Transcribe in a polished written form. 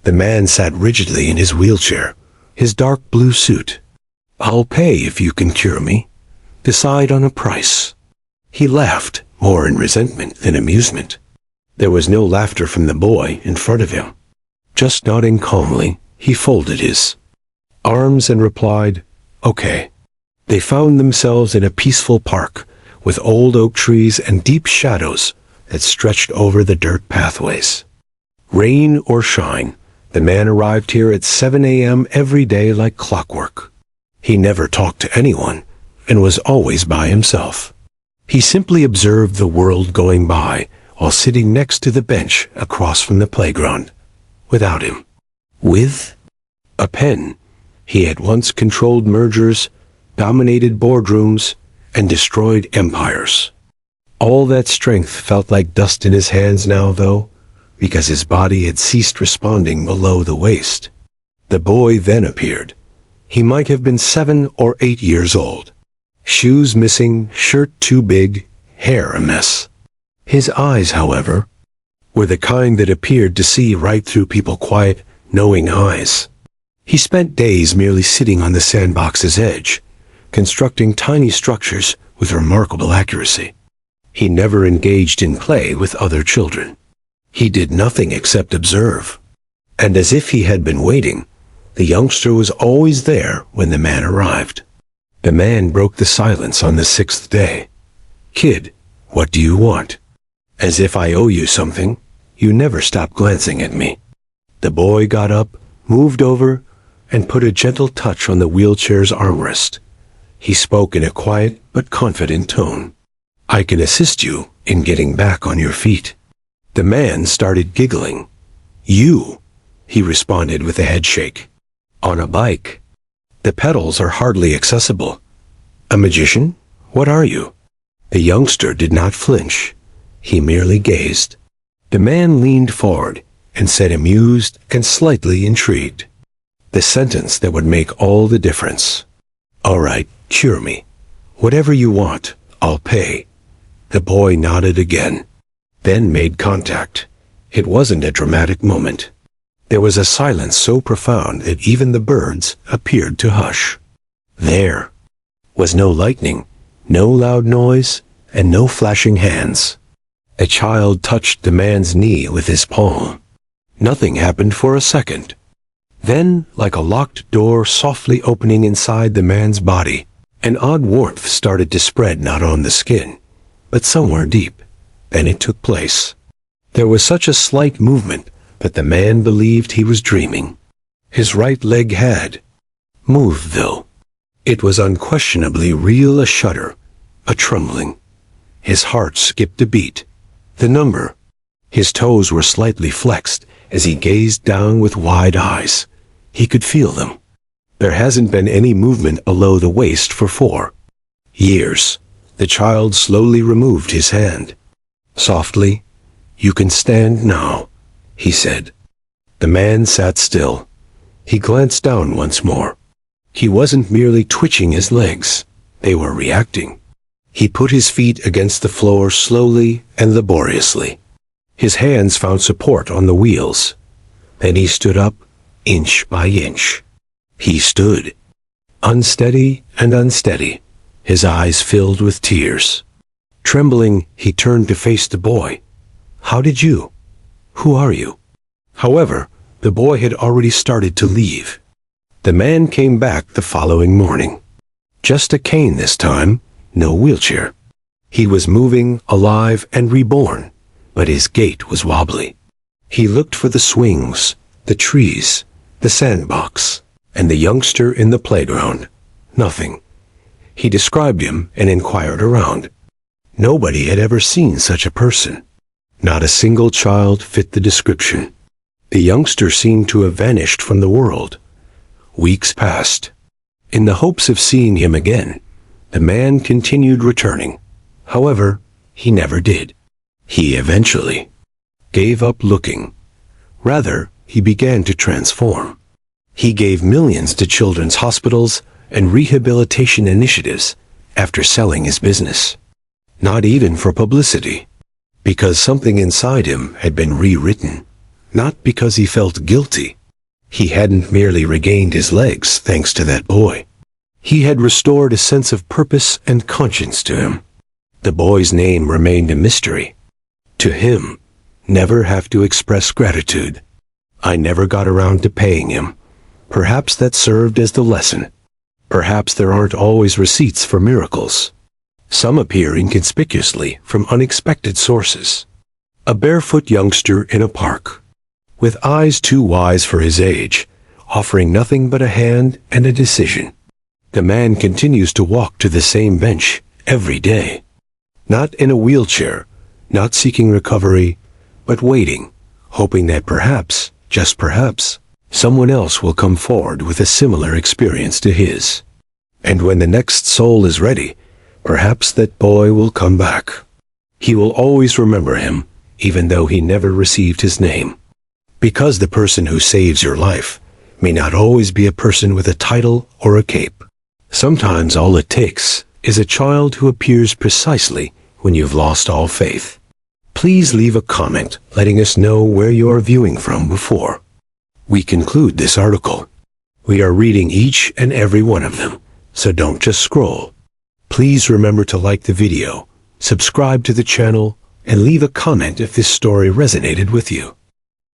The man sat rigidly in his wheelchair, his dark blue suit. "I'll pay if you can cure me. Decide on a price." He laughed, more in resentment than amusement. There was no laughter from the boy in front of him. Just nodding calmly, he folded his arms and replied, "Okay." They found themselves in a peaceful park, with old oak trees and deep shadows that stretched over the dirt pathways. Rain or shine, the man arrived here at 7 a.m. every day like clockwork. He never talked to anyone, and was always by himself. He simply observed the world going by while sitting next to the bench across from the playground. Without him, with a pen, he had once controlled mergers, dominated boardrooms, and destroyed empires. All that strength felt like dust in his hands now, though, because his body had ceased responding below the waist. The boy then appeared. He might have been 7 or 8 years old. Shoes missing, shirt too big, hair a mess. His eyes, however, were the kind that appeared to see right through people's quiet, knowing eyes. He spent days merely sitting on the sandbox's edge, constructing tiny structures with remarkable accuracy. He never engaged in play with other children. He did nothing except observe. And as if he had been waiting, the youngster was always there when the man arrived. The man broke the silence on the 6th day. "Kid, what do you want? As if I owe you something. You never stop glancing at me." The boy got up, moved over, and put a gentle touch on the wheelchair's armrest. He spoke in a quiet but confident tone. "I can assist you in getting back on your feet." The man started giggling. "You?" he responded with a head shake. "On a bike. The pedals are hardly accessible." "A magician? What are you?" The youngster did not flinch. He merely gazed. The man leaned forward and said, amused and slightly intrigued, the sentence that would make all the difference. "All right, cure me. Whatever you want, I'll pay." The boy nodded again, then made contact. It wasn't a dramatic moment. There was a silence so profound that even the birds appeared to hush. There was no lightning, no loud noise, and no flashing hands. A child touched the man's knee with his palm. Nothing happened for a second. Then, like a locked door softly opening inside the man's body, an odd warmth started to spread not on the skin, but somewhere deep. Then it took place. There was such a slight movement that the man believed he was dreaming. His right leg had moved, though. It was unquestionably real, a shudder, a trembling. His heart skipped a beat. The number. His toes were slightly flexed as he gazed down with wide eyes. He could feel them. There hasn't been any movement below the waist for 4 years. The child slowly removed his hand. Softly, "You can stand now," he said. The man sat still. He glanced down once more. He wasn't merely twitching his legs. They were reacting. He put his feet against the floor slowly and laboriously. His hands found support on the wheels. Then he stood up, inch by inch. He stood, unsteady and unsteady, his eyes filled with tears. Trembling, he turned to face the boy. "How did you? Who are you?" However, the boy had already started to leave. The man came back the following morning. Just a cane this time, no wheelchair. He was moving, alive, and reborn, but his gait was wobbly. He looked for the swings, the trees, the sandbox, and the youngster in the playground. Nothing. He described him and inquired around. Nobody had ever seen such a person. Not a single child fit the description. The youngster seemed to have vanished from the world. Weeks passed. In the hopes of seeing him again, the man continued returning. However, he never did. He eventually gave up looking. Rather, he began to transform. He gave millions to children's hospitals and rehabilitation initiatives after selling his business. Not even for publicity. Because something inside him had been rewritten. Not because he felt guilty, He hadn't merely regained his legs thanks to that boy. He had restored a sense of purpose and conscience to him. The boy's name remained a mystery. To him, never have to express gratitude. I never got around to paying him. Perhaps that served as the lesson. Perhaps there aren't always receipts for miracles. Some appear inconspicuously from unexpected sources. A barefoot youngster in a park, with eyes too wise for his age, offering nothing but a hand and a decision. The man continues to walk to the same bench every day. Not in a wheelchair, not seeking recovery, but waiting, hoping that perhaps, just perhaps, someone else will come forward with a similar experience to his. And when the next soul is ready, perhaps that boy will come back. He will always remember him, even though he never received his name. Because the person who saves your life may not always be a person with a title or a cape. Sometimes all it takes is a child who appears precisely when you've lost all faith. Please leave a comment letting us know where you are viewing from before we conclude this article. We are reading each and every one of them, so don't just scroll. Please remember to like the video, subscribe to the channel, and leave a comment if this story resonated with you.